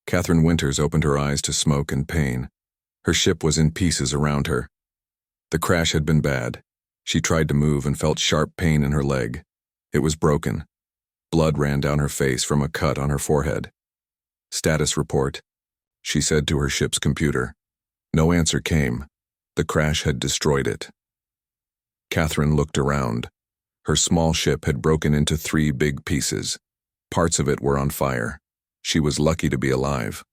Catherine Winters opened her eyes to smoke and pain. Her ship was in pieces around her. The crash had been bad. She tried to move and felt sharp pain in her leg. It was broken. Blood ran down her face from a cut on her forehead. "Status report," she said to her ship's computer. No answer came. The crash had destroyed it. Catherine looked around. Her small ship had broken into 3 big pieces. Parts of it were on fire. She was lucky to be alive.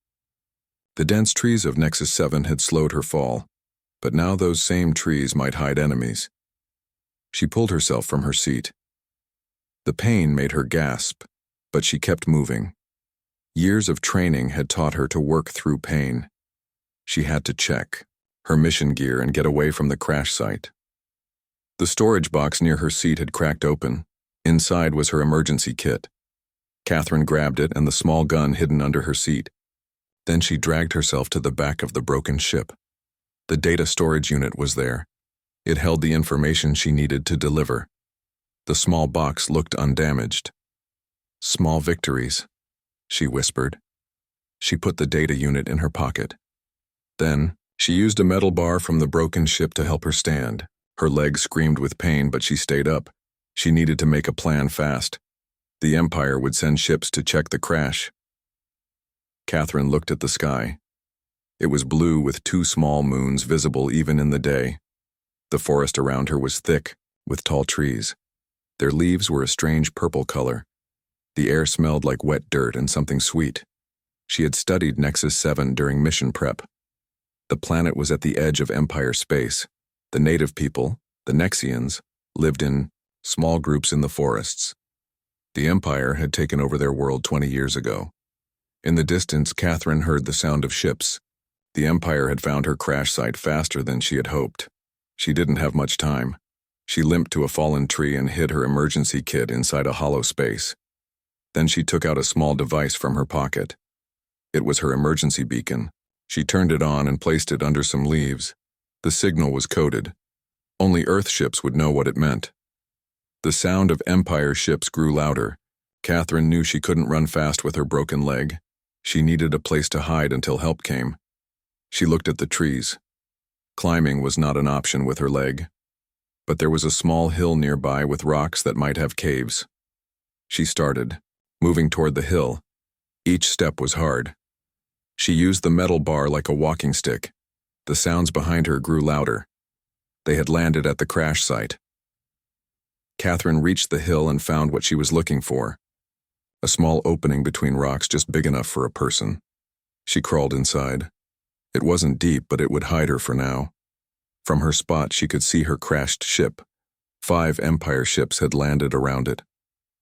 The dense trees of Nexus 7 had slowed her fall, but now those same trees might hide enemies. She pulled herself from her seat. The pain made her gasp, but she kept moving. Years of training had taught her to work through pain. She had to check her mission gear and get away from the crash site. The storage box near her seat had cracked open. Inside was her emergency kit. Catherine grabbed it and the small gun hidden under her seat. Then she dragged herself to the back of the broken ship. The data storage unit was there. It held the information she needed to deliver. The small box looked undamaged. "Small victories," she whispered. She put the data unit in her pocket. Then, she used a metal bar from the broken ship to help her stand. Her legs screamed with pain, but she stayed up. She needed to make a plan fast. The Empire would send ships to check the crash. Catherine looked at the sky. It was blue with 2 small moons visible even in the day. The forest around her was thick, with tall trees. Their leaves were a strange purple color. The air smelled like wet dirt and something sweet. She had studied Nexus 7 during mission prep. The planet was at the edge of Empire space. The native people, the Nexians, lived in small groups in the forests. The Empire had taken over their world 20 years ago. In the distance, Catherine heard the sound of ships. The Empire had found her crash site faster than she had hoped. She didn't have much time. She limped to a fallen tree and hid her emergency kit inside a hollow space. Then she took out a small device from her pocket. It was her emergency beacon. She turned it on and placed it under some leaves. The signal was coded. Only Earth ships would know what it meant. The sound of Empire ships grew louder. Catherine knew she couldn't run fast with her broken leg. She needed a place to hide until help came. She looked at the trees. Climbing was not an option with her leg. But there was a small hill nearby with rocks that might have caves. She started, moving toward the hill. Each step was hard. She used the metal bar like a walking stick. The sounds behind her grew louder. They had landed at the crash site. Catherine reached the hill and found what she was looking for. A small opening between rocks just big enough for a person. She crawled inside. It wasn't deep, but it would hide her for now. From her spot, she could see her crashed ship. 5 Empire ships had landed around it.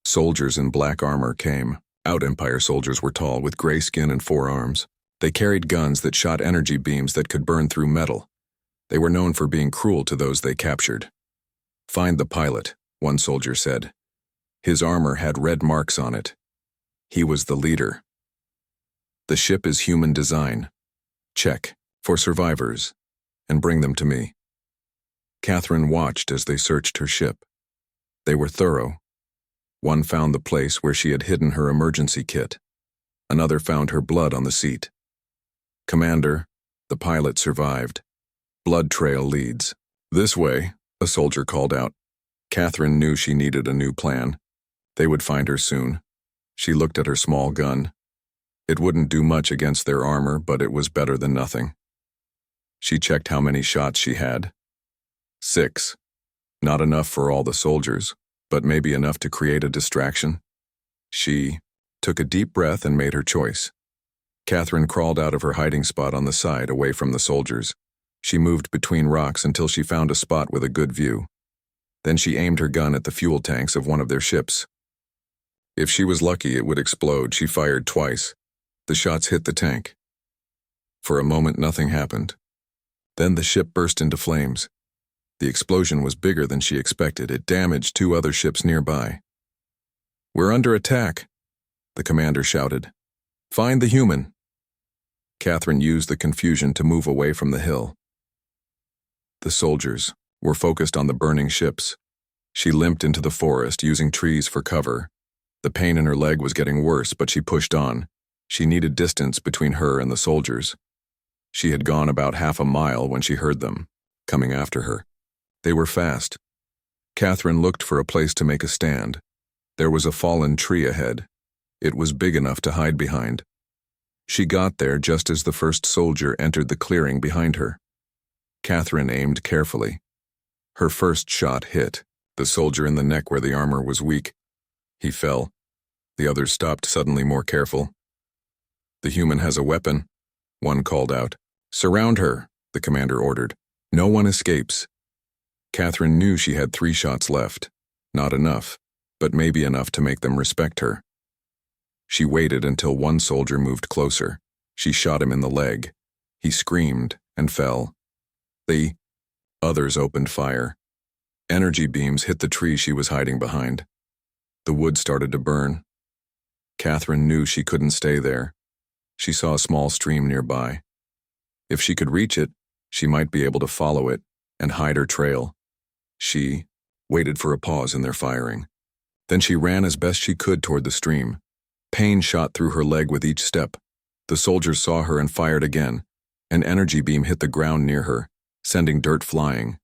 Soldiers in black armor came. Out Empire soldiers were tall, with gray skin and 4 arms. They carried guns that shot energy beams that could burn through metal. They were known for being cruel to those they captured. "Find the pilot," one soldier said. His armor had red marks on it. He was the leader. "The ship is human design. Check for survivors and bring them to me." Catherine watched as they searched her ship. They were thorough. One found the place where she had hidden her emergency kit. Another found her blood on the seat. "Commander, the pilot survived. Blood trail leads." "This way," a soldier called out. Catherine knew she needed a new plan. They would find her soon. She looked at her small gun. It wouldn't do much against their armor, but it was better than nothing. She checked how many shots she had. 6. Not enough for all the soldiers, but maybe enough to create a distraction. She took a deep breath and made her choice. Catherine crawled out of her hiding spot on the side, away from the soldiers. She moved between rocks until she found a spot with a good view. Then she aimed her gun at the fuel tanks of one of their ships. If she was lucky, it would explode. She fired twice. The shots hit the tank. For a moment, nothing happened. Then the ship burst into flames. The explosion was bigger than she expected. It damaged 2 other ships nearby. "We're under attack," the commander shouted. "Find the human." Catherine used the confusion to move away from the hill. The soldiers were focused on the burning ships. She limped into the forest, using trees for cover. The pain in her leg was getting worse, but she pushed on. She needed distance between her and the soldiers. She had gone about half a mile when she heard them, coming after her. They were fast. Catherine looked for a place to make a stand. There was a fallen tree ahead. It was big enough to hide behind. She got there just as the first soldier entered the clearing behind her. Catherine aimed carefully. Her first shot hit the soldier in the neck where the armor was weak. He fell. The others stopped, suddenly more careful. "The human has a weapon," one called out. "Surround her," the commander ordered. "No one escapes." Catherine knew she had 3 shots left. Not enough, but maybe enough to make them respect her. She waited until one soldier moved closer. She shot him in the leg. He screamed and fell. The others opened fire. Energy beams hit the tree she was hiding behind. The wood started to burn. Catherine knew she couldn't stay there. She saw a small stream nearby. If she could reach it, she might be able to follow it and hide her trail. She waited for a pause in their firing. Then she ran as best she could toward the stream. Pain shot through her leg with each step. The soldiers saw her and fired again. An energy beam hit the ground near her, sending dirt flying.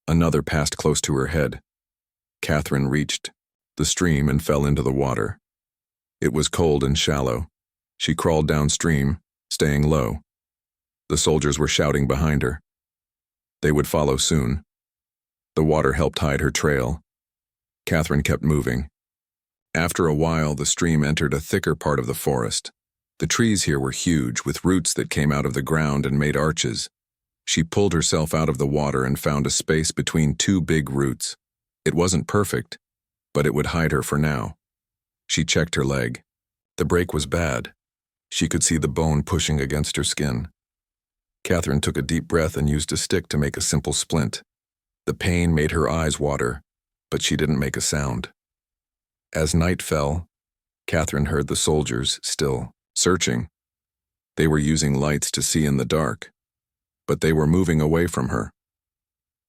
Another passed close to her head. Catherine reached the stream and fell into the water. It was cold and shallow. She crawled downstream, staying low. The soldiers were shouting behind her. They would follow soon. The water helped hide her trail. Catherine kept moving. After a while, the stream entered a thicker part of the forest. The trees here were huge, with roots that came out of the ground and made arches. She pulled herself out of the water and found a space between 2 big roots. It wasn't perfect, but it would hide her for now. She checked her leg. The break was bad. She could see the bone pushing against her skin. Catherine took a deep breath and used a stick to make a simple splint. The pain made her eyes water, but she didn't make a sound. As night fell, Catherine heard the soldiers still searching. They were using lights to see in the dark, but they were moving away from her.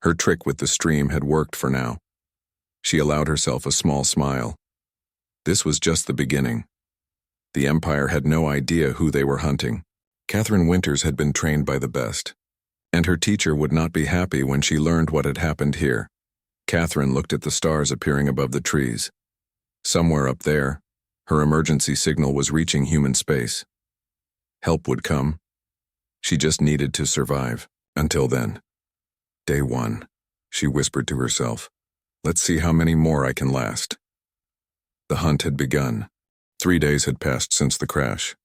Her trick with the stream had worked for now. She allowed herself a small smile. This was just the beginning. The Empire had no idea who they were hunting. Catherine Winters had been trained by the best, and her teacher would not be happy when she learned what had happened here. Catherine looked at the stars appearing above the trees. Somewhere up there, her emergency signal was reaching human space. Help would come. She just needed to survive. Until then. Day 1, she whispered to herself. Let's see how many more I can last. The hunt had begun. 3 days had passed since the crash.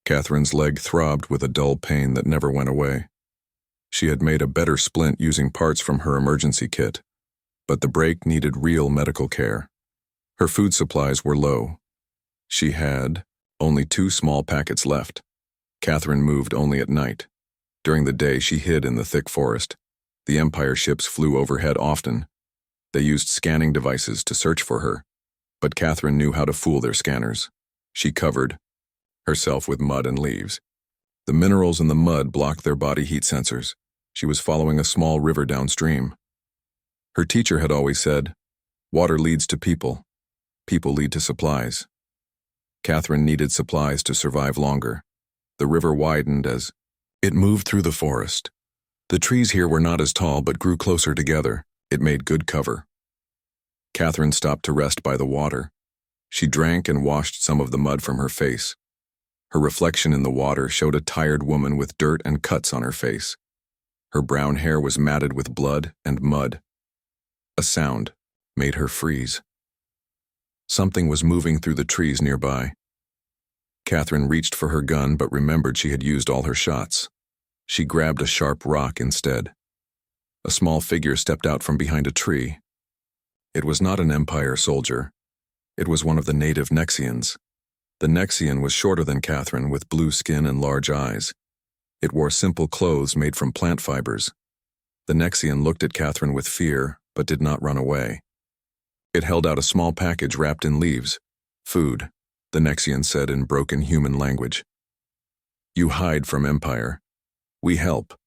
Catherine's leg throbbed with a dull pain that never went away. She had made a better splint using parts from her emergency kit, but the break needed real medical care. Her food supplies were low. She had only 2 small packets left. Catherine moved only at night. During the day, she hid in the thick forest. The Empire ships flew overhead often. They used scanning devices to search for her, but Catherine knew how to fool their scanners. She covered herself with mud and leaves. The minerals in the mud blocked their body heat sensors. She was following a small river downstream. Her teacher had always said, "Water leads to people. People lead to supplies." Catherine needed supplies to survive longer. The river widened as it moved through the forest. The trees here were not as tall but grew closer together. It made good cover. Catherine stopped to rest by the water. She drank and washed some of the mud from her face. Her reflection in the water showed a tired woman with dirt and cuts on her face. Her brown hair was matted with blood and mud. A sound made her freeze. Something was moving through the trees nearby. Catherine reached for her gun but remembered she had used all her shots. She grabbed a sharp rock instead. A small figure stepped out from behind a tree. It was not an Empire soldier. It was one of the native Nexians. The Nexian was shorter than Catherine, with blue skin and large eyes. It wore simple clothes made from plant fibers. The Nexian looked at Catherine with fear, but did not run away. It held out a small package wrapped in leaves. "Food," the Nexian said in broken human language. "You hide from Empire. We help."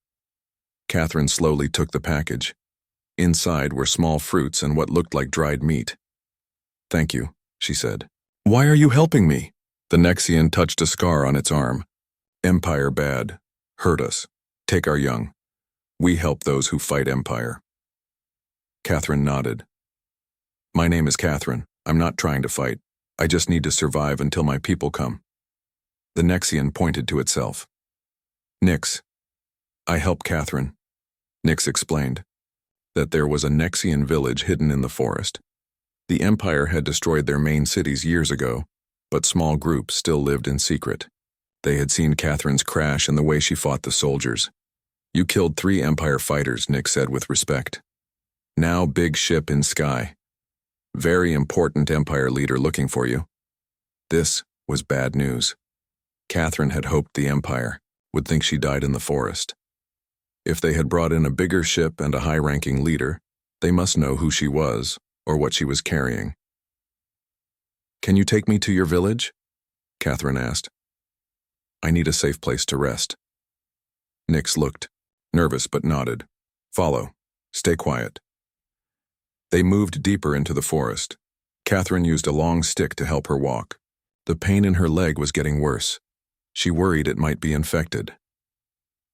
Catherine slowly took the package. Inside were small fruits and what looked like dried meat. "Thank you," she said. "Why are you helping me?" The Nexian touched a scar on its arm. Empire bad. Hurt us. Take our young. We help those who fight Empire. Catherine nodded. My name is Catherine. I'm not trying to fight. I just need to survive until my people come. The Nexian pointed to itself. Nix. I help Catherine. Nix explained that there was a Nexian village hidden in the forest. The Empire had destroyed their main cities years ago, but small groups still lived in secret. They had seen Catherine's crash and the way she fought the soldiers. You killed 3 Empire fighters, Nix said with respect. Now big ship in sky. Very important Empire leader looking for you. This was bad news. Catherine had hoped the Empire would think she died in the forest. If they had brought in a bigger ship and a high-ranking leader, they must know who she was or what she was carrying. Can you take me to your village? Catherine asked. I need a safe place to rest. Nix looked, nervous but nodded. Follow. Stay quiet. They moved deeper into the forest. Catherine used a long stick to help her walk. The pain in her leg was getting worse. She worried it might be infected.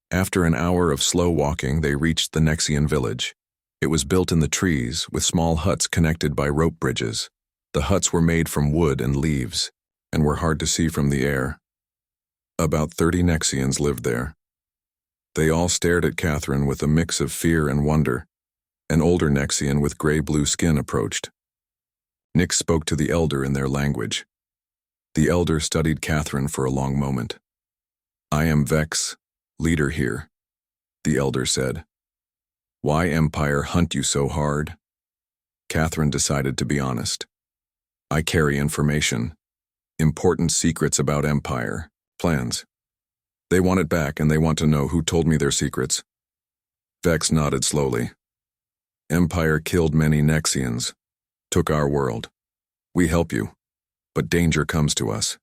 After an hour of slow walking, they reached the Nexian village. It was built in the trees, with small huts connected by rope bridges. The huts were made from wood and leaves, and were hard to see from the air. About 30 Nexians lived there. They all stared at Catherine with a mix of fear and wonder. An older Nexian with gray-blue skin approached. Nix spoke to the elder in their language. The elder studied Catherine for a long moment. I am Vex, leader here, the elder said. Why Empire hunt you so hard? Catherine decided to be honest. I carry information, important secrets about Empire, plans. They want it back and they want to know who told me their secrets. Vex nodded slowly. Empire killed many Nexians, took our world. We help you, but danger comes to us.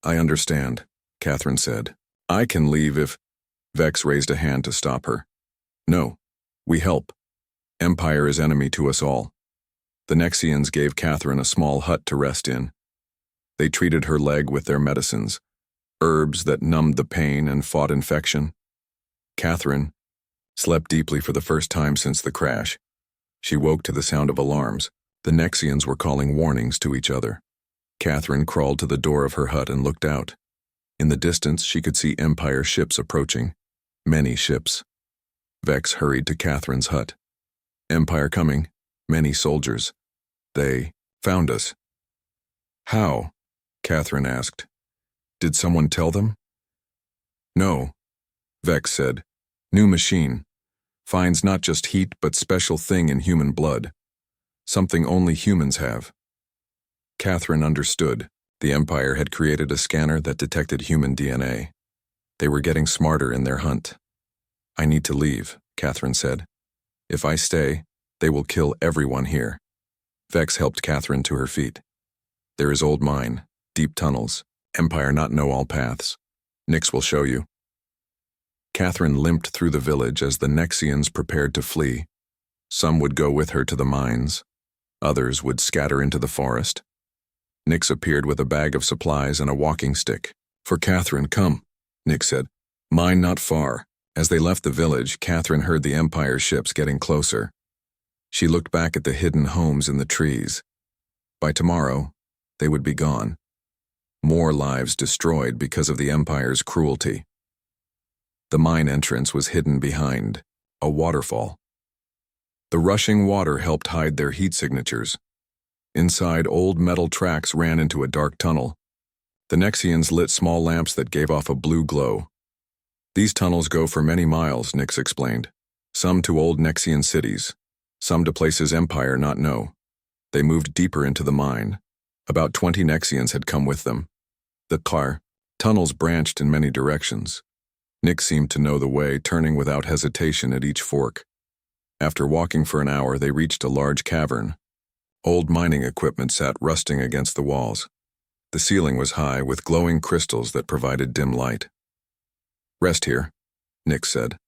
I understand, Catherine said. I can leave if... Vex raised a hand to stop her. No, we help. Empire is enemy to us all. The Nexians gave Catherine a small hut to rest in. They treated her leg with their medicines, herbs that numbed the pain and fought infection. Catherine slept deeply for the first time since the crash. She woke to the sound of alarms. The Nexians were calling warnings to each other. Catherine crawled to the door of her hut and looked out. In the distance, she could see Empire ships approaching. Many ships. Vex hurried to Catherine's hut. Empire coming. Many soldiers. They found us. How? Catherine asked. Did someone tell them? No, Vex said. New machine. Finds not just heat but special thing in human blood. Something only humans have. Catherine understood. The Empire had created a scanner that detected human DNA. They were getting smarter in their hunt. I need to leave, Catherine said. If I stay, they will kill everyone here. Vex helped Catherine to her feet. There is old mine, deep tunnels. Empire not know all paths. Nix will show you. Catherine limped through the village as the Nexians prepared to flee. Some would go with her to the mines. Others would scatter into the forest. Nix appeared with a bag of supplies and a walking stick. For Catherine, come, Nix said. Mine not far. As they left the village, Catherine heard the Empire ships getting closer. She looked back at the hidden homes in the trees. By tomorrow, they would be gone. More lives destroyed because of the Empire's cruelty. The mine entrance was hidden behind a waterfall. The rushing water helped hide their heat signatures. Inside, old metal tracks ran into a dark tunnel. The Nexians lit small lamps that gave off a blue glow. These tunnels go for many miles, Nix explained. Some to old Nexian cities, some to places Empire not know. They moved deeper into the mine. About 20 Nexians had come with them. The tunnels branched in many directions. Nix seemed to know the way, turning without hesitation at each fork. After walking for an hour, they reached a large cavern. Old mining equipment sat rusting against the walls. The ceiling was high, with glowing crystals that provided dim light. Rest here, Nix said.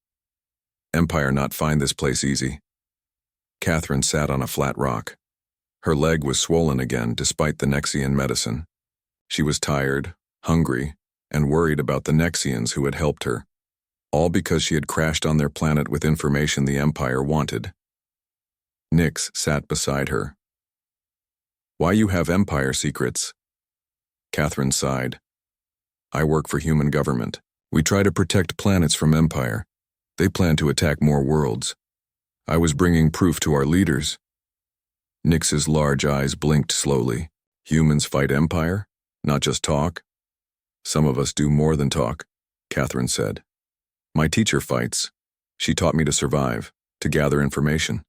Empire not find this place easy. Catherine sat on a flat rock. Her leg was swollen again despite the Nexian medicine. She was tired, hungry, and worried about the Nexians who had helped her, all because she had crashed on their planet with information the Empire wanted. Nix sat beside her. "Why you have Empire secrets?" Catherine sighed. "I work for human government. We try to protect planets from Empire. They plan to attack more worlds. I was bringing proof to our leaders." Nix's large eyes blinked slowly. "Humans fight Empire? Not just talk?" "Some of us do more than talk," Catherine said. "My teacher fights. She taught me to survive, to gather information.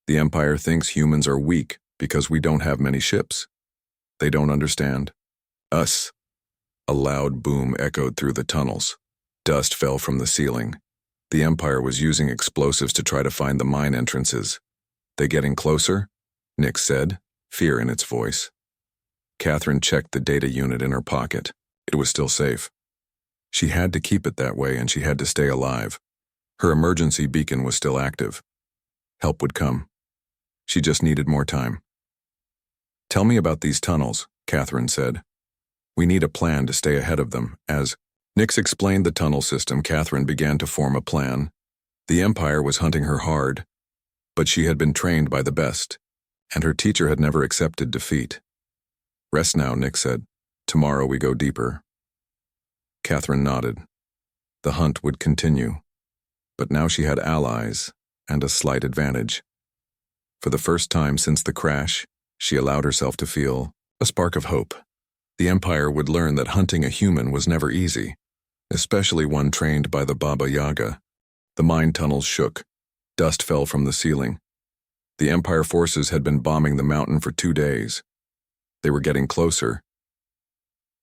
The Empire thinks humans are weak because we don't have many ships. They don't understand us." A loud boom echoed through the tunnels. Dust fell from the ceiling. The Empire was using explosives to try to find the mine entrances. "They getting closer?" Nix said, fear in its voice. Catherine checked the data unit in her pocket. It was still safe. She had to keep it that way, and she had to stay alive. Her emergency beacon was still active. Help would come. She just needed more time. "Tell me about these tunnels," Catherine said. "We need a plan to stay ahead of them." As Nix explained the tunnel system, Catherine began to form a plan. The Empire was hunting her hard, but she had been trained by the best, and her teacher had never accepted defeat. "Rest now," Nix said. "Tomorrow we go deeper." Catherine nodded. The hunt would continue, but now she had allies and a slight advantage. For the first time since the crash, she allowed herself to feel a spark of hope. The Empire would learn that hunting a human was never easy, especially one trained by the Baba Yaga. The mine tunnels shook. Dust fell from the ceiling. The Empire forces had been bombing the mountain for 2 days. They were getting closer.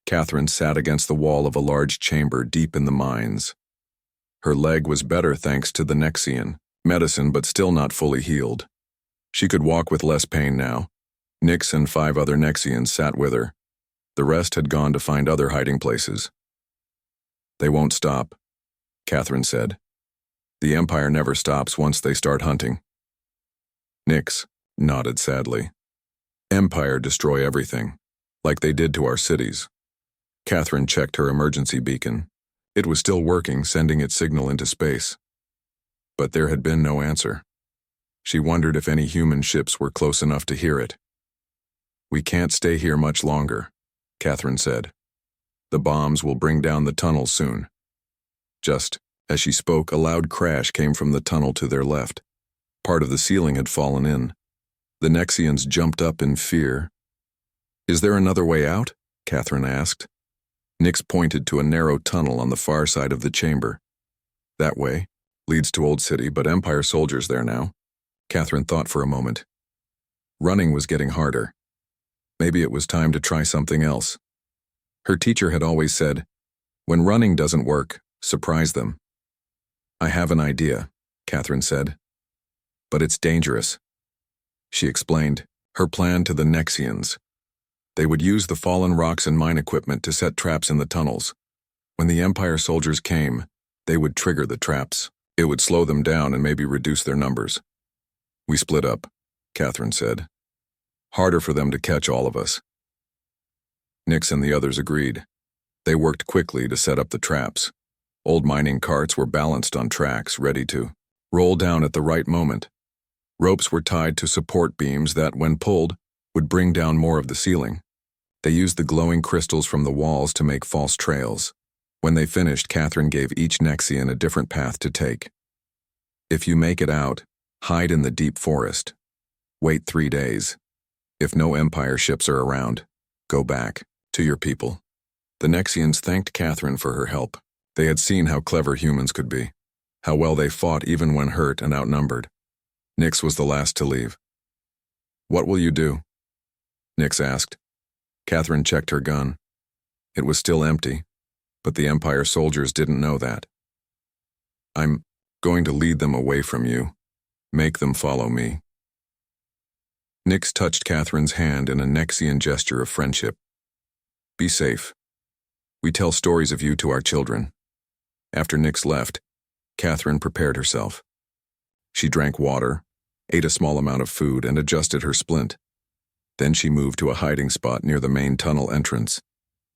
Catherine sat against the wall of a large chamber deep in the mines. Her leg was better thanks to the Nexian medicine, but still not fully healed. She could walk with less pain now. Nix and 5 other Nexians sat with her. The rest had gone to find other hiding places. "They won't stop," Catherine said. "The Empire never stops once they start hunting." Nix nodded sadly. "Empire destroy everything, like they did to our cities." Catherine checked her emergency beacon. It was still working, sending its signal into space. But there had been no answer. She wondered if any human ships were close enough to hear it. "We can't stay here much longer," Catherine said. "The bombs will bring down the tunnel soon." Just as she spoke, a loud crash came from the tunnel to their left. Part of the ceiling had fallen in. The Nexians jumped up in fear. "Is there another way out?" Catherine asked. Nix pointed to a narrow tunnel on the far side of the chamber. "That way leads to Old City, but Empire soldiers there now." Catherine thought for a moment. Running was getting harder. Maybe it was time to try something else. Her teacher had always said, "When running doesn't work, surprise them." "I have an idea," Catherine said. "But it's dangerous." She explained her plan to the Nexians. They would use the fallen rocks and mine equipment to set traps in the tunnels. When the Empire soldiers came, they would trigger the traps. It would slow them down and maybe reduce their numbers. "We split up," Catherine said. "Harder for them to catch all of us." Nix and the others agreed. They worked quickly to set up the traps. Old mining carts were balanced on tracks, ready to roll down at the right moment. Ropes were tied to support beams that, when pulled, would bring down more of the ceiling. They used the glowing crystals from the walls to make false trails. When they finished, Catherine gave each Nexian a different path to take. "If you make it out, hide in the deep forest. Wait 3 days. If no Empire ships are around, go back to your people." The Nexians thanked Catherine for her help. They had seen how clever humans could be, how well they fought even when hurt and outnumbered. Nix was the last to leave. "What will you do?" Nix asked. Catherine checked her gun. It was still empty, but the Empire soldiers didn't know that. "I'm going to lead them away from you. Make them follow me." Nix touched Catherine's hand in a Nexian gesture of friendship. "Be safe. We tell stories of you to our children." After Nix left, Catherine prepared herself. She drank water, ate a small amount of food, and adjusted her splint. Then she moved to a hiding spot near the main tunnel entrance.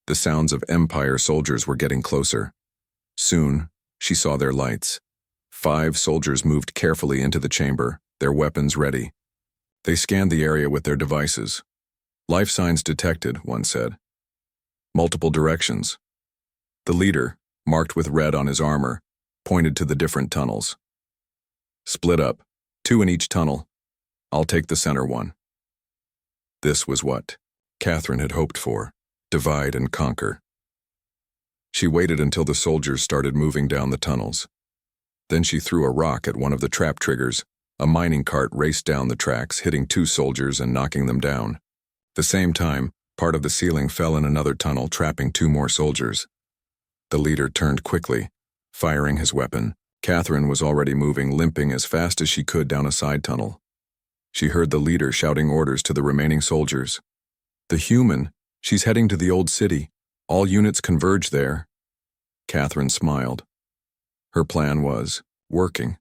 The sounds of Empire soldiers were getting closer. Soon, she saw their lights. 5 soldiers moved carefully into the chamber, their weapons ready. They scanned the area with their devices. "Life signs detected," one said. "Multiple directions." The leader, marked with red on his armor, pointed to the different tunnels. "Split up, 2 in each tunnel. I'll take the center one." This was what Catherine had hoped for: divide and conquer. She waited until the soldiers started moving down the tunnels. Then she threw a rock at one of the trap triggers. A mining cart raced down the tracks, hitting 2 soldiers and knocking them down. At the same time, part of the ceiling fell in another tunnel, trapping 2 more soldiers. The leader turned quickly, firing his weapon. Catherine was already moving, limping as fast as she could down a side tunnel. She heard the leader shouting orders to the remaining soldiers. "The human, she's heading to the old city. All units converge there." Catherine smiled. Her plan was working.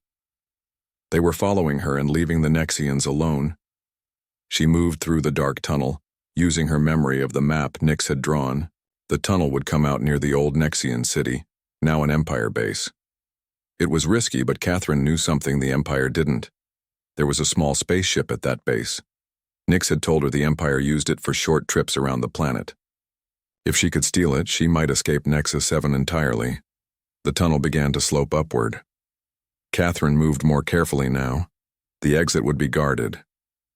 They were following her and leaving the Nexians alone. She moved through the dark tunnel, using her memory of the map Nyx had drawn. The tunnel would come out near the old Nexian city, now an Empire base. It was risky, but Catherine knew something the Empire didn't. There was a small spaceship at that base. Nyx had told her the Empire used it for short trips around the planet. If she could steal it, she might escape Nexus 7 entirely. The tunnel began to slope upward. Catherine moved more carefully now. The exit would be guarded.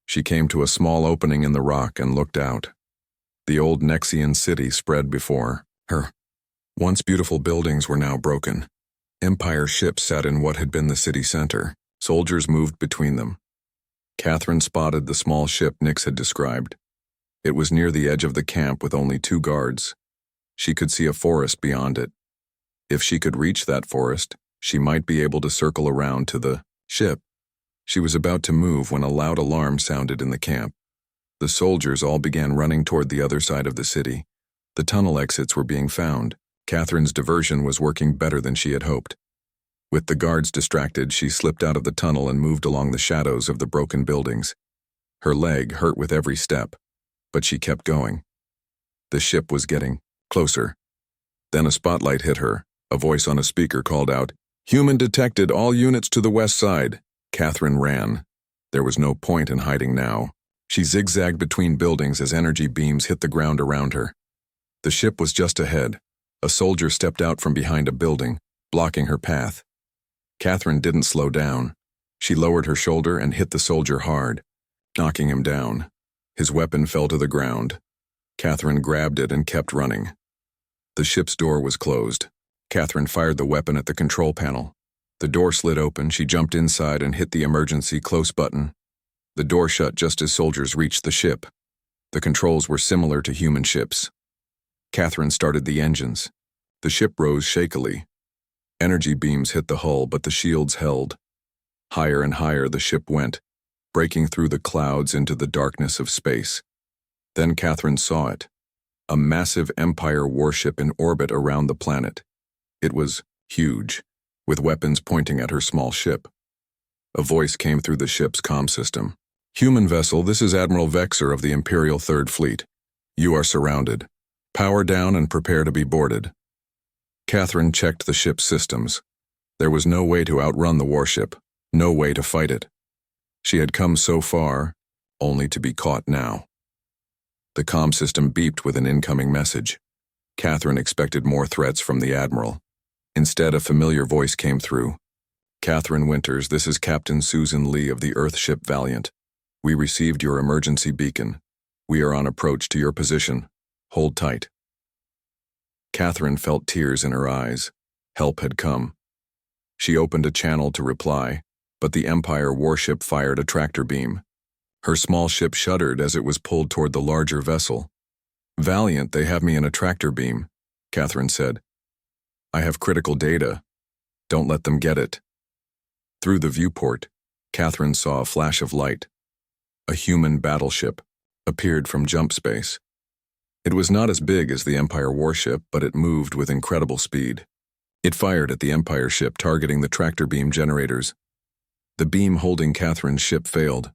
She came to a small opening in the rock and looked out. The old Nexian city spread before her. Once beautiful buildings were now broken. Empire ships sat in what had been the city center. Soldiers moved between them. Catherine spotted the small ship Nyx had described. It was near the edge of the camp with only 2 guards. She could see a forest beyond it. If she could reach that forest, she might be able to circle around to the ship. She was about to move when a loud alarm sounded in the camp. The soldiers all began running toward the other side of the city. The tunnel exits were being found. Catherine's diversion was working better than she had hoped. With the guards distracted, she slipped out of the tunnel and moved along the shadows of the broken buildings. Her leg hurt with every step, but she kept going. The ship was getting closer. Then a spotlight hit her. A voice on a speaker called out, "Human detected, all units to the west side." Catherine ran. There was no point in hiding now. She zigzagged between buildings as energy beams hit the ground around her. The ship was just ahead. A soldier stepped out from behind a building, blocking her path. Catherine didn't slow down. She lowered her shoulder and hit the soldier hard, knocking him down. His weapon fell to the ground. Catherine grabbed it and kept running. The ship's door was closed. Catherine fired the weapon at the control panel. The door slid open. She jumped inside and hit the emergency close button. The door shut just as soldiers reached the ship. The controls were similar to human ships. Catherine started the engines. The ship rose shakily. Energy beams hit the hull, but the shields held. Higher and higher the ship went, breaking through the clouds into the darkness of space. Then Catherine saw it. A massive Empire warship in orbit around the planet. It was huge, with weapons pointing at her small ship. A voice came through the ship's comm system. "Human vessel, this is Admiral Vexer of the Imperial Third Fleet. You are surrounded. Power down and prepare to be boarded." Catherine checked the ship's systems. There was no way to outrun the warship, no way to fight it. She had come so far, only to be caught now. The comm system beeped with an incoming message. Catherine expected more threats from the Admiral. Instead, a familiar voice came through. "Catherine Winters, this is Captain Susan Lee of the Earthship Valiant. We received your emergency beacon. We are on approach to your position. Hold tight." Catherine felt tears in her eyes. Help had come. She opened a channel to reply, but the Empire warship fired a tractor beam. Her small ship shuddered as it was pulled toward the larger vessel. "Valiant, they have me in a tractor beam," Catherine said. "I have critical data. Don't let them get it." Through the viewport, Catherine saw a flash of light. A human battleship appeared from jump space. It was not as big as the Empire warship, but it moved with incredible speed. It fired at the Empire ship, targeting the tractor beam generators. The beam holding Catherine's ship failed.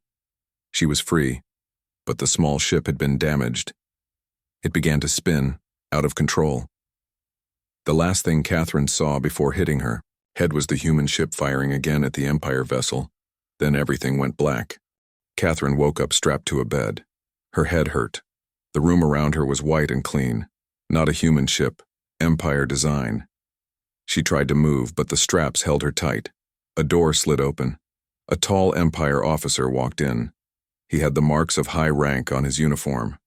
She was free, but the small ship had been damaged. It began to spin, out of control. The last thing Catherine saw before hitting her head was the human ship firing again at the Empire vessel. Then everything went black. Catherine woke up strapped to a bed. Her head hurt. The room around her was white and clean. Not a human ship, Empire design. She tried to move, but the straps held her tight. A door slid open. A tall Empire officer walked in. He had the marks of high rank on his uniform.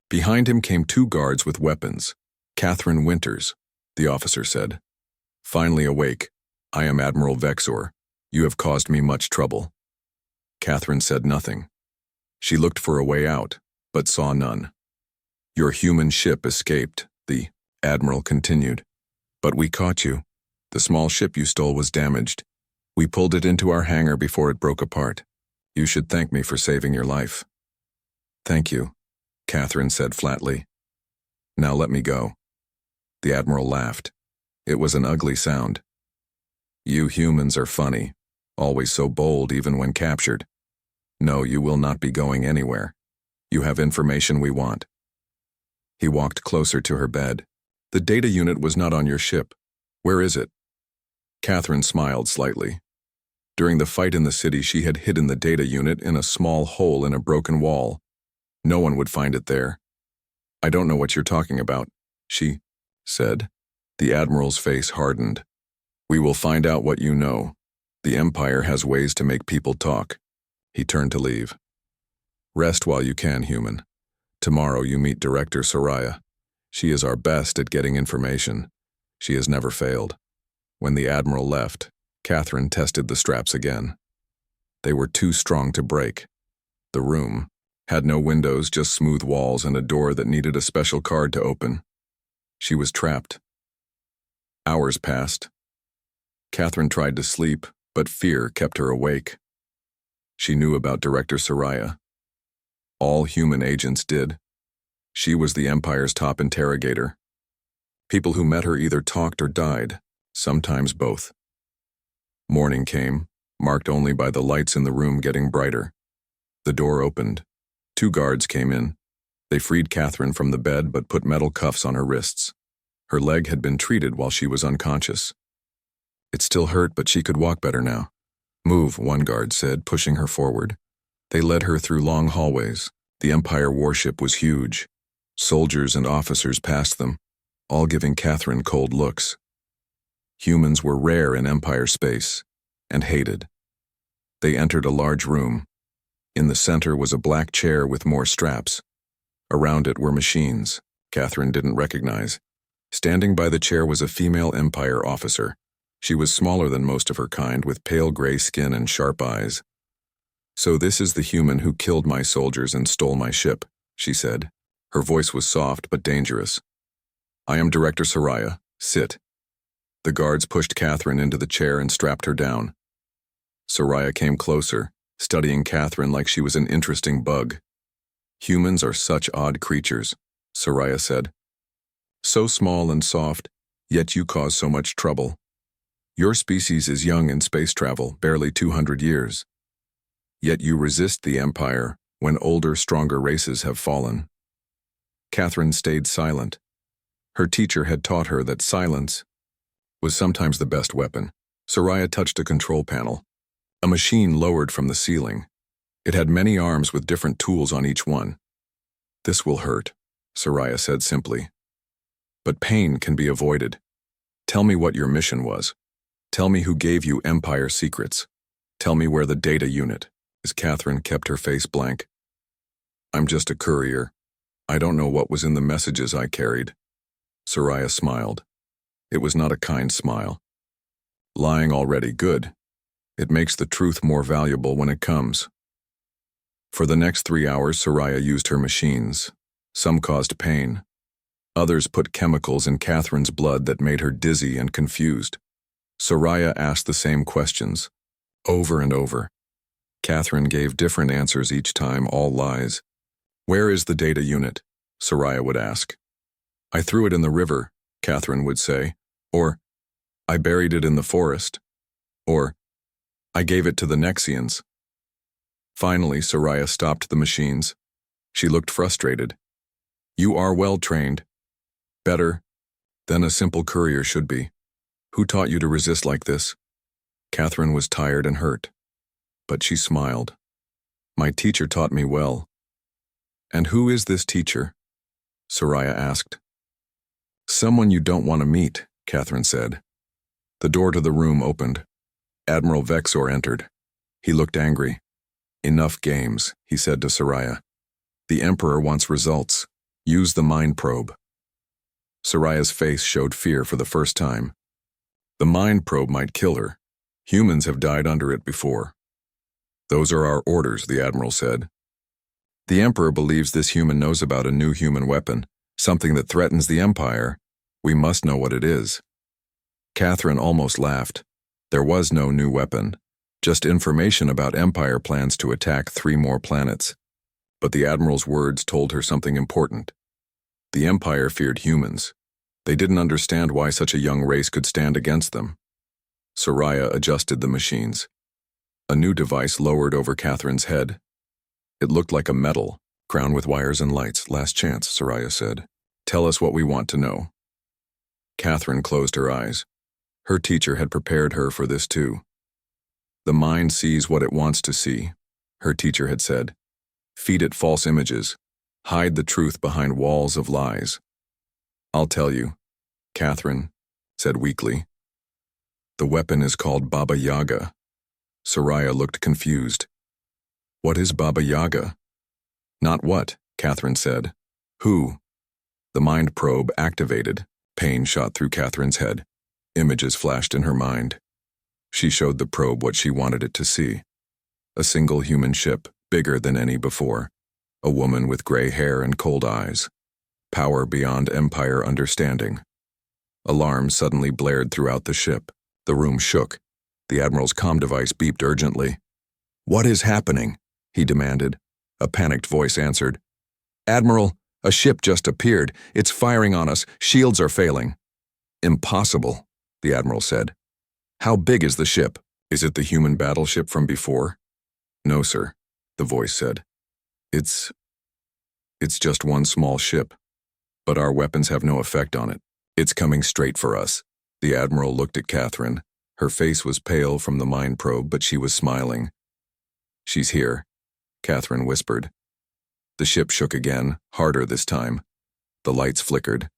Behind him came 2 guards with weapons. "Catherine Winters," the officer said. "Finally awake. I am Admiral Vexor. You have caused me much trouble." Catherine said nothing. She looked for a way out, but saw none. "Your human ship escaped," the Admiral continued. "But we caught you. The small ship you stole was damaged. We pulled it into our hangar before it broke apart. You should thank me for saving your life." "Thank you," Catherine said flatly. "Now let me go." The Admiral laughed. It was an ugly sound. "You humans are funny, always so bold even when captured. No, you will not be going anywhere. You have information we want." He walked closer to her bed. "The data unit was not on your ship. Where is it?" Catherine smiled slightly. During the fight in the city, she had hidden the data unit in a small hole in a broken wall. No one would find it there. "I don't know what you're talking about," she said. The Admiral's face hardened. "We will find out what you know. The Empire has ways to make people talk." He turned to leave. "Rest while you can, human. Tomorrow you meet Director Soraya. She is our best at getting information. She has never failed." When the Admiral left, Catherine tested the straps again. They were too strong to break. The room had no windows, just smooth walls and a door that needed a special card to open. She was trapped. Hours passed. Catherine tried to sleep, but fear kept her awake. She knew about Director Soraya. All human agents did. She was the Empire's top interrogator. People who met her either talked or died, sometimes both. Morning came, marked only by the lights in the room getting brighter. The door opened. 2 guards came in. They freed Catherine from the bed but put metal cuffs on her wrists. Her leg had been treated while she was unconscious. It still hurt, but she could walk better now. "Move," one guard said, pushing her forward. They led her through long hallways. The Empire warship was huge. Soldiers and officers passed them, all giving Catherine cold looks. Humans were rare in Empire space, and hated. They entered a large room. In the center was a black chair with more straps. Around it were machines Catherine didn't recognize. Standing by the chair was a female Empire officer. She was smaller than most of her kind, with pale gray skin and sharp eyes. "So this is the human who killed my soldiers and stole my ship," she said. Her voice was soft but dangerous. "I am Director Soraya. Sit." The guards pushed Catherine into the chair and strapped her down. Soraya came closer, studying Catherine like she was an interesting bug. "Humans are such odd creatures," Soraya said. "So small and soft, yet you cause so much trouble. Your species is young in space travel, barely 200 years. Yet you resist the Empire when older, stronger races have fallen." Catherine stayed silent. Her teacher had taught her that silence was sometimes the best weapon. Soraya touched a control panel. A machine lowered from the ceiling. It had many arms with different tools on each one. "This will hurt," Soraya said simply. "But pain can be avoided. Tell me what your mission was. Tell me who gave you Empire secrets. Tell me where the data unit is." Catherine kept her face blank. "I'm just a courier. I don't know what was in the messages I carried." Soraya smiled. It was not a kind smile. "Lying already good. It makes the truth more valuable when it comes." For the next 3 hours, Soraya used her machines. Some caused pain. Others put chemicals in Catherine's blood that made her dizzy and confused. Soraya asked the same questions, over and over. Catherine gave different answers each time, all lies. "Where is the data unit?" Soraya would ask. "I threw it in the river," Catherine would say. Or, "I buried it in the forest." Or, "I gave it to the Nexians." Finally, Soraya stopped the machines. She looked frustrated. "You are well trained. Better than a simple courier should be. Who taught you to resist like this? Catherine was tired and hurt, but she smiled. My teacher taught me well. And who is this teacher? Soraya asked. Someone you don't want to meet, Catherine said. The door to the room opened. Admiral Vexor entered. He looked angry. Enough games, he said to Soraya. The Emperor wants results. Use the mind probe. Soraya's face showed fear for the first time. The mind probe might kill her. Humans have died under it before. Those are our orders, the Admiral said. The Emperor believes this human knows about a new human weapon, something that threatens the Empire. We must know what it is. Catherine almost laughed. There was no new weapon, just information about Empire plans to attack 3 more planets. But the Admiral's words told her something important. The Empire feared humans. They didn't understand why such a young race could stand against them. Soraya adjusted the machines. A new device lowered over Catherine's head. It looked like a medal, crowned with wires and lights. Last chance, Soraya said. Tell us what we want to know. Catherine closed her eyes. Her teacher had prepared her for this too. The mind sees what it wants to see, her teacher had said. Feed it false images. Hide the truth behind walls of lies. I'll tell you, Catherine said weakly. The weapon is called Baba Yaga. Soraya looked confused. What is Baba Yaga? Not what, Catherine said. Who? The mind probe activated. Pain shot through Catherine's head. Images flashed in her mind. She showed the probe what she wanted it to see. A single human ship, bigger than any before. A woman with gray hair and cold eyes. Power beyond Empire understanding. Alarms suddenly blared throughout the ship. The room shook. The Admiral's comm device beeped urgently. What is happening? He demanded. A panicked voice answered. Admiral, a ship just appeared. It's firing on us. Shields are failing. Impossible, the Admiral said. How big is the ship? Is it the human battleship from before? No, sir, the voice said. It's just one small ship, but our weapons have no effect on it. It's coming straight for us. The Admiral looked at Catherine. Her face was pale from the mind probe, but she was smiling. She's here, Catherine whispered. The ship shook again, harder this time. The lights flickered.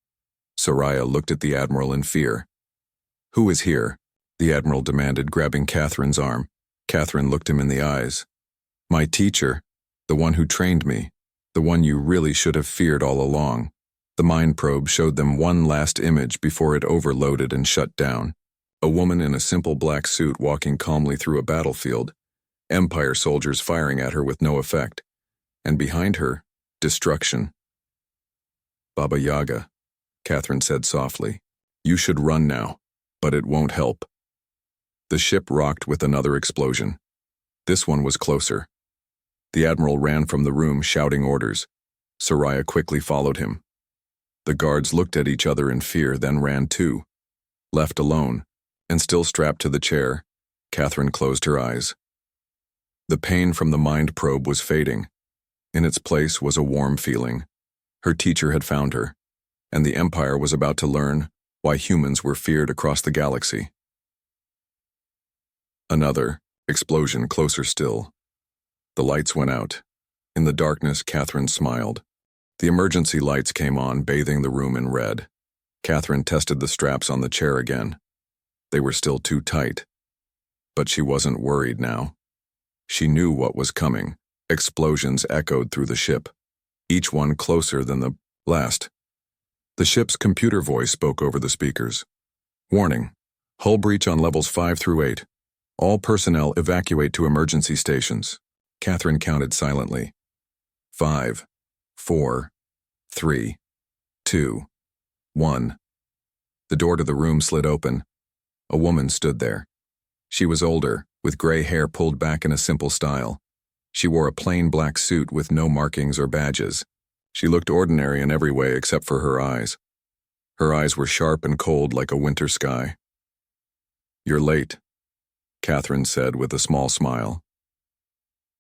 Soraya looked at the Admiral in fear. Who is here? The Admiral demanded, grabbing Catherine's arm. Catherine looked him in the eyes. My teacher, the one who trained me, the one you really should have feared all along. The mind probe showed them one last image before it overloaded and shut down. A woman in a simple black suit walking calmly through a battlefield. Empire soldiers firing at her with no effect. And behind her, destruction. Baba Yaga, Catherine said softly. You should run now, but it won't help. The ship rocked with another explosion. This one was closer. The Admiral ran from the room shouting orders. Soraya quickly followed him. The guards looked at each other in fear, then ran too. Left alone, and still strapped to the chair, Catherine closed her eyes. The pain from the mind probe was fading. In its place was a warm feeling. Her teacher had found her, and the Empire was about to learn why humans were feared across the galaxy. Another explosion closer still. The lights went out. In the darkness, Catherine smiled. The emergency lights came on, bathing the room in red. Catherine tested the straps on the chair again. They were still too tight. But she wasn't worried now. She knew what was coming. Explosions echoed through the ship, each one closer than the last. The ship's computer voice spoke over the speakers. Warning. Hull breach on levels 5 through 8. All personnel evacuate to emergency stations. Catherine counted silently. 5, 4, 3, 2, 1. The door to the room slid open. A woman stood there. She was older, with gray hair pulled back in a simple style. She wore a plain black suit with no markings or badges. She looked ordinary in every way except for her eyes. Her eyes were sharp and cold like a winter sky. You're late, Catherine said with a small smile.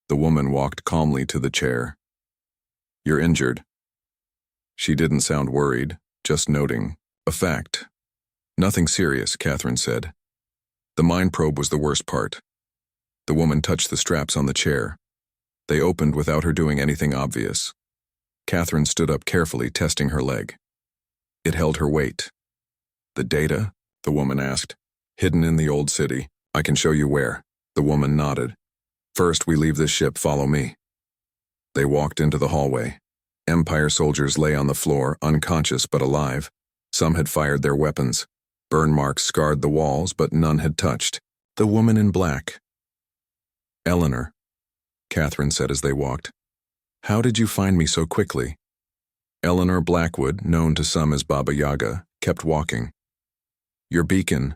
The woman walked calmly to the chair. You're injured. She didn't sound worried, Just noting. A fact. Nothing serious, Catherine said. The mind probe was the worst part. The woman touched the straps on the chair. They opened without her doing anything obvious. Catherine stood up carefully, testing her leg. It held her weight. The data? The woman asked. Hidden in the old city. I can show you where. The woman nodded. First, we leave this ship, follow me. They walked into the hallway. Empire soldiers lay on the floor, unconscious but alive. Some had fired their weapons. Burn marks scarred the walls, but none had touched. The woman in black. Eleanor, Catherine said as they walked. How did you find me so quickly? Eleanor Blackwood, known to some as Baba Yaga, kept walking. Your beacon.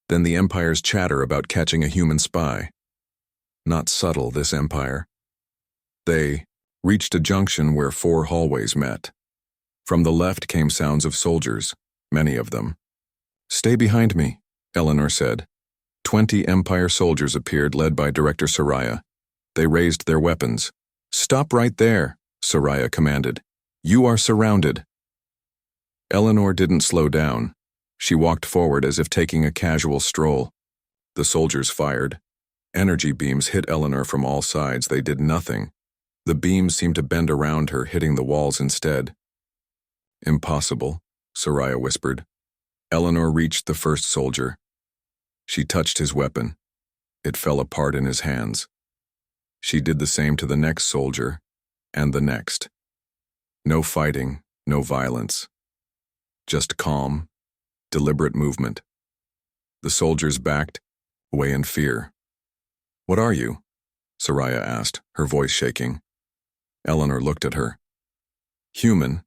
Then the Empire's chatter about catching a human spy. Not subtle, this Empire. They reached a junction where 4 hallways met. From the left came sounds of soldiers, many of them. Stay behind me, Eleanor said. 20 Empire soldiers appeared, led by Director Soraya. They raised their weapons. Stop right there, Soraya commanded. You are surrounded. Eleanor didn't slow down. She walked forward as if taking a casual stroll. The soldiers fired. Energy beams hit Eleanor from all sides. They did nothing. The beams seemed to bend around her, hitting the walls instead. Impossible, Soraya whispered. Eleanor reached the first soldier. She touched his weapon. It fell apart in his hands. She did the same to the next soldier, and the next. No fighting, no violence. Just calm, deliberate movement. The soldiers backed, away in fear. What are you? Soraya asked, her voice shaking. Eleanor looked at her. Human,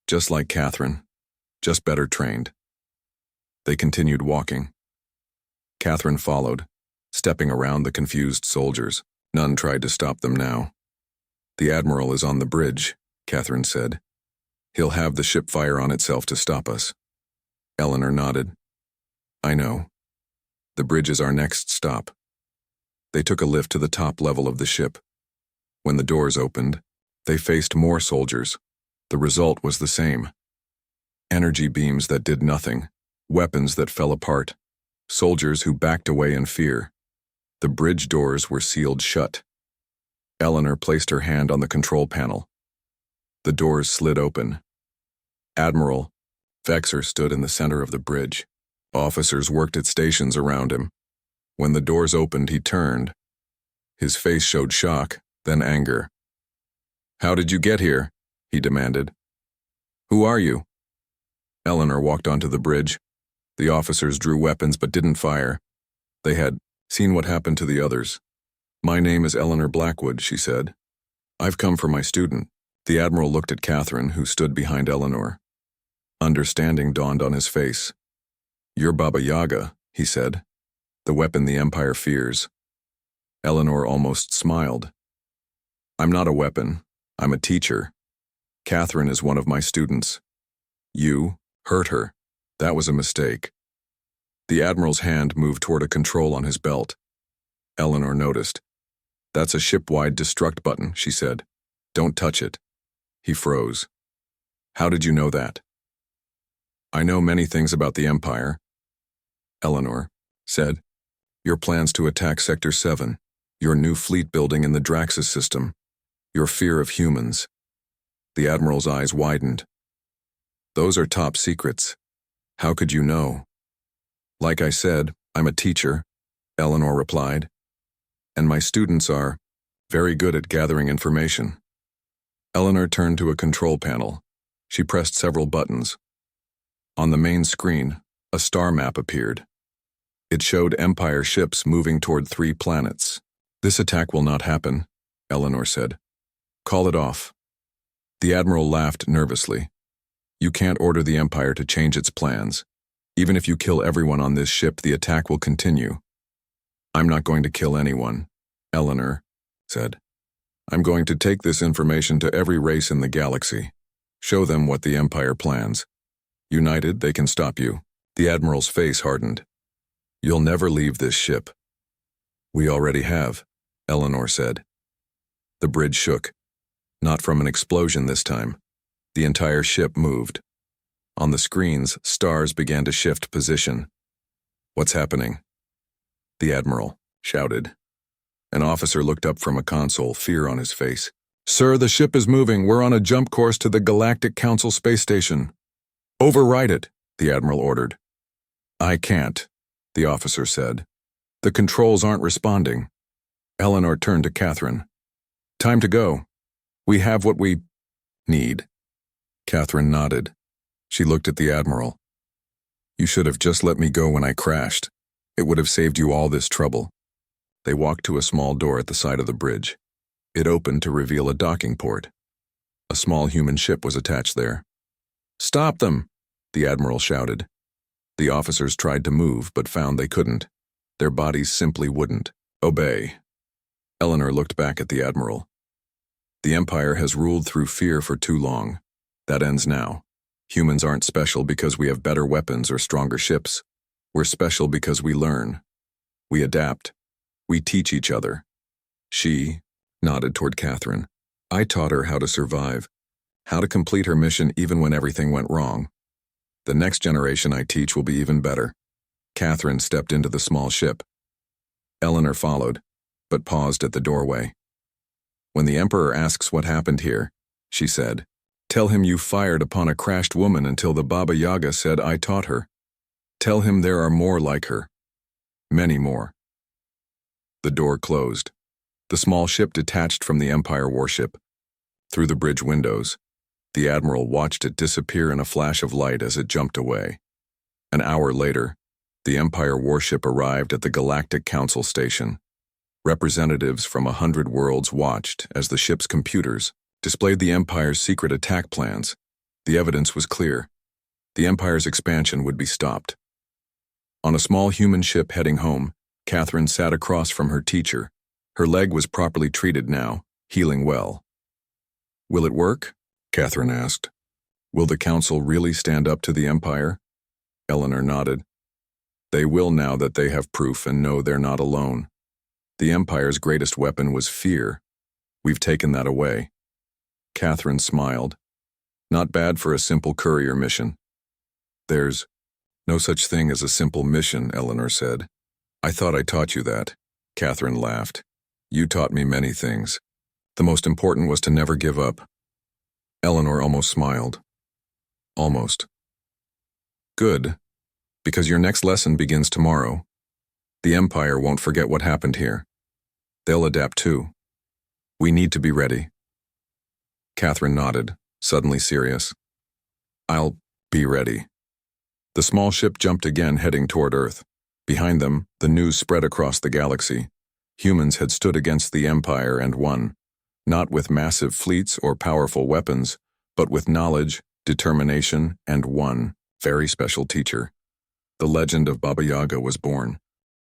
just like Catherine, just better trained. They continued walking. Catherine followed, stepping around the confused soldiers. None tried to stop them now. The Admiral is on the bridge, Catherine said. He'll have the ship fire on itself to stop us. Eleanor nodded. I know. The bridge is our next stop. They took a lift to the top level of the ship. When the doors opened, they faced more soldiers. The result was the same. Energy beams that did nothing, weapons that fell apart, soldiers who backed away in fear. The bridge doors were sealed shut. Eleanor placed her hand on the control panel. The doors slid open. Admiral Vexer stood in the center of the bridge. Officers worked at stations around him. When the doors opened, he turned. His face showed shock, then anger. How did you get here? He demanded. Who are you? Eleanor walked onto the bridge. The officers drew weapons but didn't fire. They had seen what happened to the others. My name is Eleanor Blackwood, she said. I've come for my student. The Admiral looked at Catherine, who stood behind Eleanor. Understanding dawned on his face. You're Baba Yaga, he said. The weapon the Empire fears. Eleanor almost smiled. I'm not a weapon. I'm a teacher. Catherine is one of my students. You hurt her. That was a mistake. The Admiral's hand moved toward a control on his belt. Eleanor noticed. That's a ship-wide destruct button, she said. Don't touch it. He froze. How did you know that? I know many things about the Empire, Eleanor said. Your plans to attack Sector 7, your new fleet building in the Draxus system, your fear of humans. The Admiral's eyes widened. Those are top secrets. How could you know? Like I said, I'm a teacher, Eleanor replied. And my students are very good at gathering information. Eleanor turned to a control panel. She pressed several buttons. On the main screen, a star map appeared. It showed Empire ships moving toward 3 planets. This attack will not happen, Eleanor said. Call it off. The Admiral laughed nervously. You can't order the Empire to change its plans. Even if you kill everyone on this ship, the attack will continue. I'm not going to kill anyone, Eleanor said. I'm going to take this information to every race in the galaxy. Show them what the Empire plans. United, they can stop you. The Admiral's face hardened. You'll never leave this ship. We already have, Eleanor said. The bridge shook. Not from an explosion this time. The entire ship moved. On the screens, stars began to shift position. "What's happening?" The Admiral shouted. An officer looked up from a console, fear on his face. "Sir, the ship is moving. We're on a jump course to the Galactic Council space station." "Override it," the Admiral ordered. "I can't," the officer said. "The controls aren't responding." Eleanor turned to Catherine. "Time to go. We have what we need." Catherine nodded. She looked at the Admiral. "You should have just let me go when I crashed. It would have saved you all this trouble." They walked to a small door at the side of the bridge. It opened to reveal a docking port. A small human ship was attached there. "Stop them!" the Admiral shouted. The officers tried to move, but found they couldn't. Their bodies simply wouldn't obey. Eleanor looked back at the Admiral. "The Empire has ruled through fear for too long. That ends now. Humans aren't special because we have better weapons or stronger ships. We're special because we learn. We adapt. We teach each other." She nodded toward Catherine. "I taught her how to survive, how to complete her mission even when everything went wrong. The next generation I teach will be even better." Catherine stepped into the small ship. Eleanor followed, but paused at the doorway. "When the Emperor asks what happened here," she said, "tell him you fired upon a crashed woman until the Baba Yaga said I taught her. Tell him there are more like her. Many more." The door closed. The small ship detached from the Empire warship. Through the bridge windows, the Admiral watched it disappear in a flash of light as it jumped away. An hour later, the Empire warship arrived at the Galactic Council station. Representatives from 100 worlds watched as the ship's computers displayed the Empire's secret attack plans. The evidence was clear. The Empire's expansion would be stopped. On a small human ship heading home, Catherine sat across from her teacher. Her leg was properly treated now, healing well. "Will it work?" Catherine asked. "Will the Council really stand up to the Empire?" Eleanor nodded. "They will now that they have proof and know they're not alone. The Empire's greatest weapon was fear. We've taken that away." Catherine smiled. "Not bad for a simple courier mission." "There's no such thing as a simple mission," Eleanor said. "I thought I taught you that." Catherine laughed. "You taught me many things. The most important was to never give up." Eleanor almost smiled. "Almost." "Good, because your next lesson begins tomorrow. The Empire won't forget what happened here. They'll adapt too. We need to be ready." Catherine nodded, suddenly serious. "I'll be ready." The small ship jumped again, heading toward Earth. Behind them, the news spread across the galaxy. Humans had stood against the Empire and won, not with massive fleets or powerful weapons, but with knowledge, determination, and one very special teacher. The legend of Baba Yaga was born.